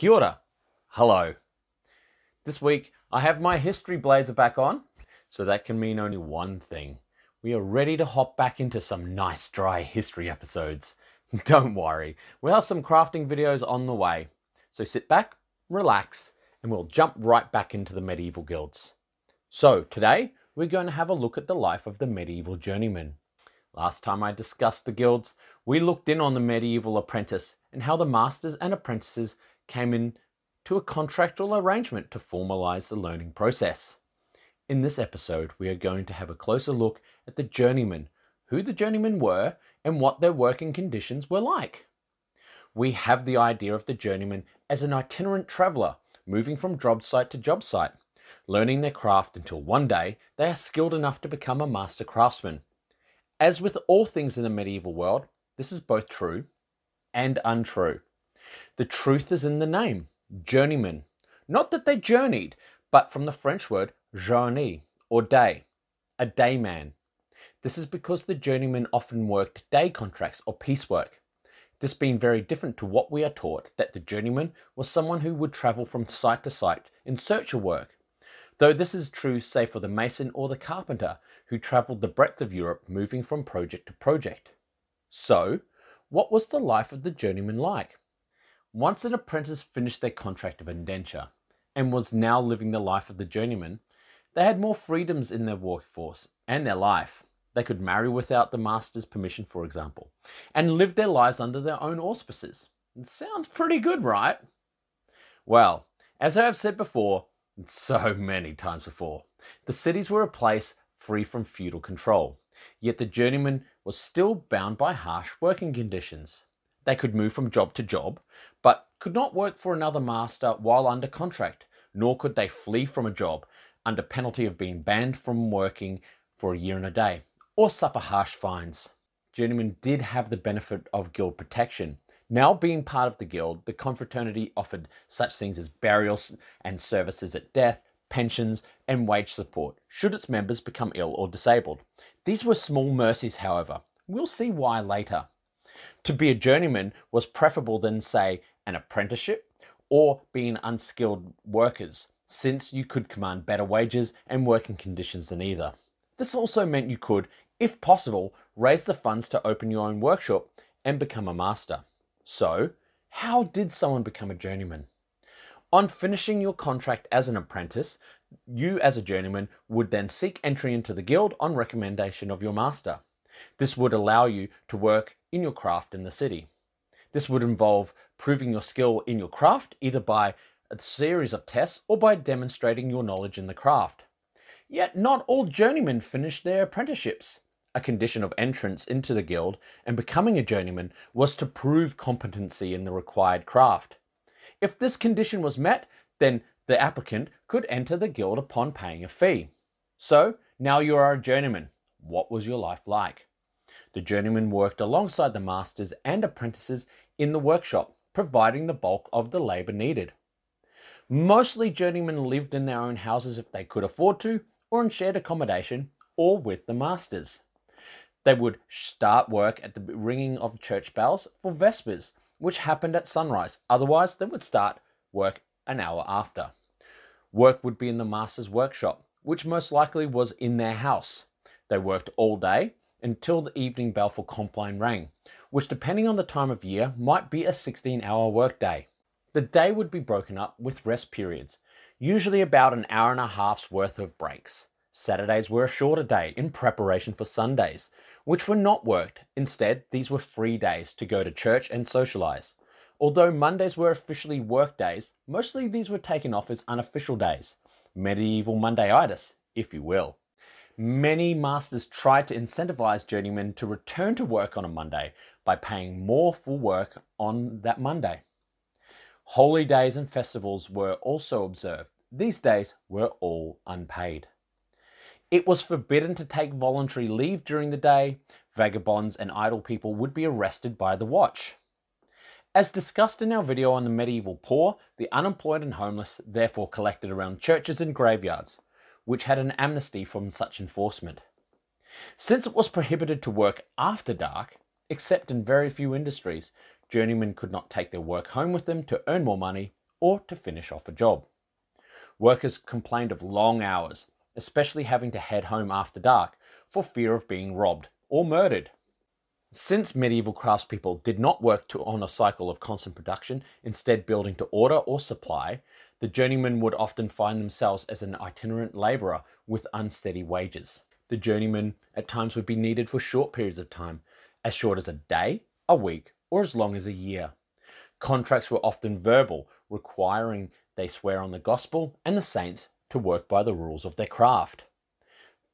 Kia ora. Hello. This week I have my history blazer back on, so that can mean only one thing. We are ready to hop back into some nice dry history episodes. Don't worry, we'll have some crafting videos on the way. So sit back, relax, and we'll jump right back into the medieval guilds. So today we're going to have a look at the life of the medieval journeyman. Last time I discussed the guilds, we looked in on the medieval apprentice and how the masters and apprentices came in to a contractual arrangement to formalize the learning process. In this episode, we are going to have a closer look at the journeymen, who the journeymen were, and what their working conditions were like. We have the idea of the journeyman as an itinerant traveller, moving from job site to job site, learning their craft until one day they are skilled enough to become a master craftsman. As with all things in the medieval world, this is both true and untrue. The truth is in the name, journeyman. Not that they journeyed, but from the French word journée, or day, a dayman. This is because the journeyman often worked day contracts or piecework. This being very different to what we are taught, that the journeyman was someone who would travel from site to site in search of work. Though this is true, say, for the mason or the carpenter, who travelled the breadth of Europe moving from project to project. So, what was the life of the journeyman like? Once an apprentice finished their contract of indenture and was now living the life of the journeyman, they had more freedoms in their workforce and their life. They could marry without the master's permission, for example, and live their lives under their own auspices. It sounds pretty good, right? Well, as I have said before, so many times before, the cities were a place free from feudal control, yet the journeyman was still bound by harsh working conditions. They could move from job to job, but could not work for another master while under contract, nor could they flee from a job under penalty of being banned from working for a year and a day, or suffer harsh fines. Journeymen did have the benefit of guild protection. Now being part of the guild, the confraternity offered such things as burials and services at death, pensions, and wage support, should its members become ill or disabled. These were small mercies, however. We'll see why later. To be a journeyman was preferable than, say, an apprenticeship or being unskilled workers, since you could command better wages and working conditions than either. This also meant you could, if possible, raise the funds to open your own workshop and become a master. So, how did someone become a journeyman? On finishing your contract as an apprentice, you as a journeyman would then seek entry into the guild on recommendation of your master. This would allow you to work in your craft in the city. This would involve proving your skill in your craft either by a series of tests or by demonstrating your knowledge in the craft. Yet not all journeymen finished their apprenticeships. A condition of entrance into the guild and becoming a journeyman was to prove competency in the required craft. If this condition was met, then the applicant could enter the guild upon paying a fee. So, now you are a journeyman. What was your life like? The journeyman worked alongside the masters and apprentices in the workshop, providing the bulk of the labour needed. Mostly journeymen lived in their own houses if they could afford to, or in shared accommodation, or with the masters. They would start work at the ringing of church bells for vespers, which happened at sunrise. Otherwise, they would start work an hour after. Work would be in the master's workshop, which most likely was in their house. They worked all day until the evening bell for compline rang, which depending on the time of year might be a 16-hour workday. The day would be broken up with rest periods, usually about an hour and a half's worth of breaks. Saturdays were a shorter day in preparation for Sundays, which were not worked. Instead, these were free days to go to church and socialise. Although Mondays were officially work days, mostly these were taken off as unofficial days. Medieval Mondayitis, if you will. Many masters tried to incentivise journeymen to return to work on a Monday by paying more for work on that Monday. Holy days and festivals were also observed. These days were all unpaid. It was forbidden to take voluntary leave during the day. Vagabonds and idle people would be arrested by the watch. As discussed in our video on the medieval poor, the unemployed and homeless therefore collected around churches and graveyards, which had an amnesty from such enforcement. Since it was prohibited to work after dark, except in very few industries, journeymen could not take their work home with them to earn more money or to finish off a job. Workers complained of long hours, especially having to head home after dark for fear of being robbed or murdered. Since medieval craftspeople did not work on a cycle of constant production, instead building to order or supply, the journeymen would often find themselves as an itinerant labourer with unsteady wages. The journeyman at times would be needed for short periods of time, as short as a day, a week, or as long as a year. Contracts were often verbal, requiring they swear on the gospel and the saints to work by the rules of their craft.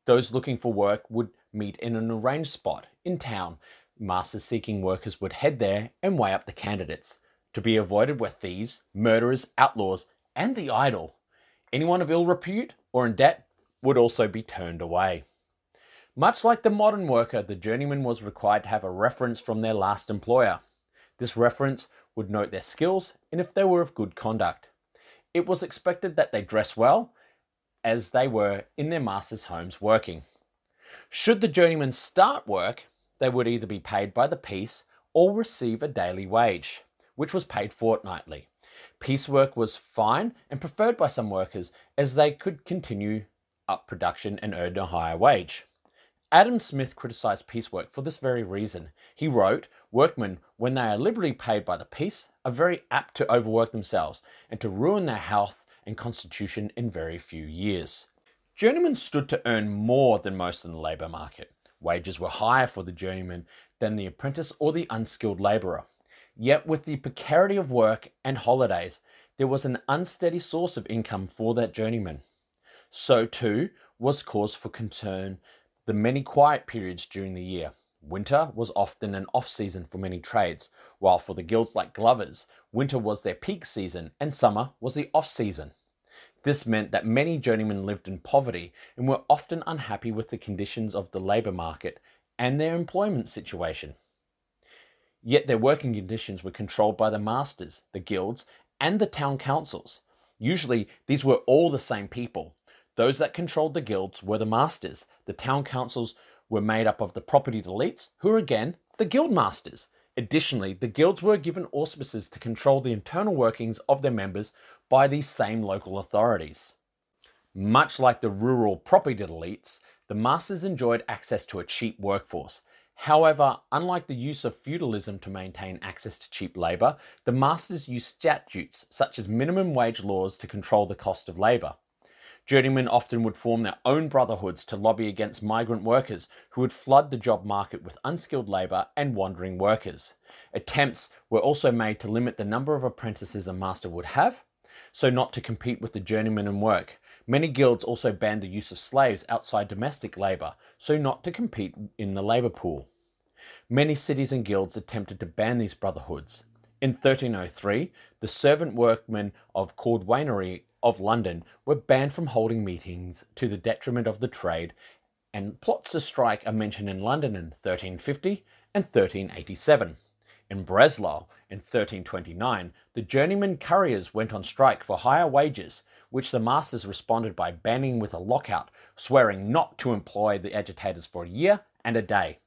Those looking for work would meet in an arranged spot in town. Masters seeking workers would head there and weigh up the candidates. To be avoided were thieves, murderers, outlaws, and the idle. Anyone of ill repute or in debt would also be turned away. Much like the modern worker, the journeyman was required to have a reference from their last employer. This reference would note their skills and if they were of good conduct. It was expected that they dress well, as they were in their master's homes working. Should the journeyman start work, they would either be paid by the piece or receive a daily wage, which was paid fortnightly. Piecework was fine and preferred by some workers as they could continue up production and earn a higher wage. Adam Smith criticised piecework for this very reason. He wrote, "Workmen, when they are liberally paid by the piece, are very apt to overwork themselves and to ruin their health and constitution in very few years." Journeymen stood to earn more than most in the labour market. Wages were higher for the journeyman than the apprentice or the unskilled labourer. Yet with the precarity of work and holidays, there was an unsteady source of income for that journeyman. So too was cause for concern the many quiet periods during the year. Winter was often an off-season for many trades, while for the guilds like glovers, winter was their peak season and summer was the off-season. This meant that many journeymen lived in poverty and were often unhappy with the conditions of the labour market and their employment situation. Yet their working conditions were controlled by the masters, the guilds, and the town councils. Usually these were all the same people. Those that controlled the guilds were the masters. The town councils were made up of the property elites, who were again the guild masters. Additionally, the guilds were given auspices to control the internal workings of their members by these same local authorities. Much like the rural property elites, the masters enjoyed access to a cheap workforce. However, unlike the use of feudalism to maintain access to cheap labour, the masters used statutes such as minimum wage laws to control the cost of labour. Journeymen often would form their own brotherhoods to lobby against migrant workers who would flood the job market with unskilled labour and wandering workers. Attempts were also made to limit the number of apprentices a master would have, so not to compete with the journeyman in work. Many guilds also banned the use of slaves outside domestic labour, so not to compete in the labour pool. Many cities and guilds attempted to ban these brotherhoods. In 1303, the servant workmen of Cordwainery of London were banned from holding meetings to the detriment of the trade, and plots to strike are mentioned in London in 1350 and 1387. In Breslau in 1329, the journeyman curriers went on strike for higher wages, which the masters responded by banning with a lockout, swearing not to employ the agitators for a year and a day.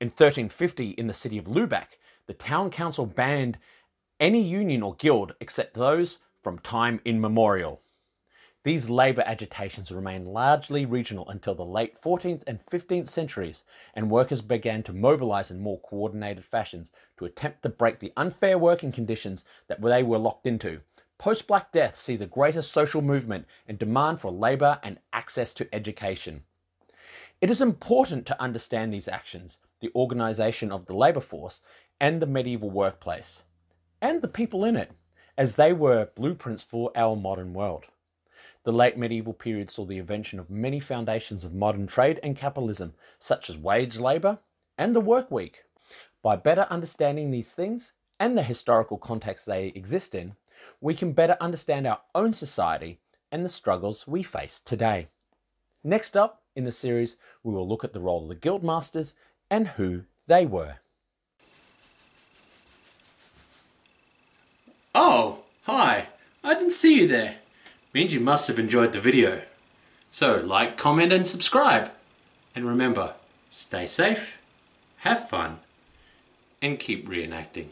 In 1350, in the city of Lubeck, the town council banned any union or guild except those from time immemorial. These labour agitations remained largely regional until the late 14th and 15th centuries, and workers began to mobilise in more coordinated fashions to attempt to break the unfair working conditions that they were locked into. Post-Black Death sees a greater social movement and demand for labour and access to education. It is important to understand these actions, the organisation of the labour force, and the medieval workplace, and the people in it, as they were blueprints for our modern world. The late medieval period saw the invention of many foundations of modern trade and capitalism, such as wage labour and the work week. By better understanding these things and the historical context they exist in, we can better understand our own society and the struggles we face today. Next up in the series, we will look at the role of the guild masters and who they were. Oh, hi, I didn't see you there. Means you must have enjoyed the video. So like, comment and subscribe. And remember, stay safe, have fun, and keep reenacting.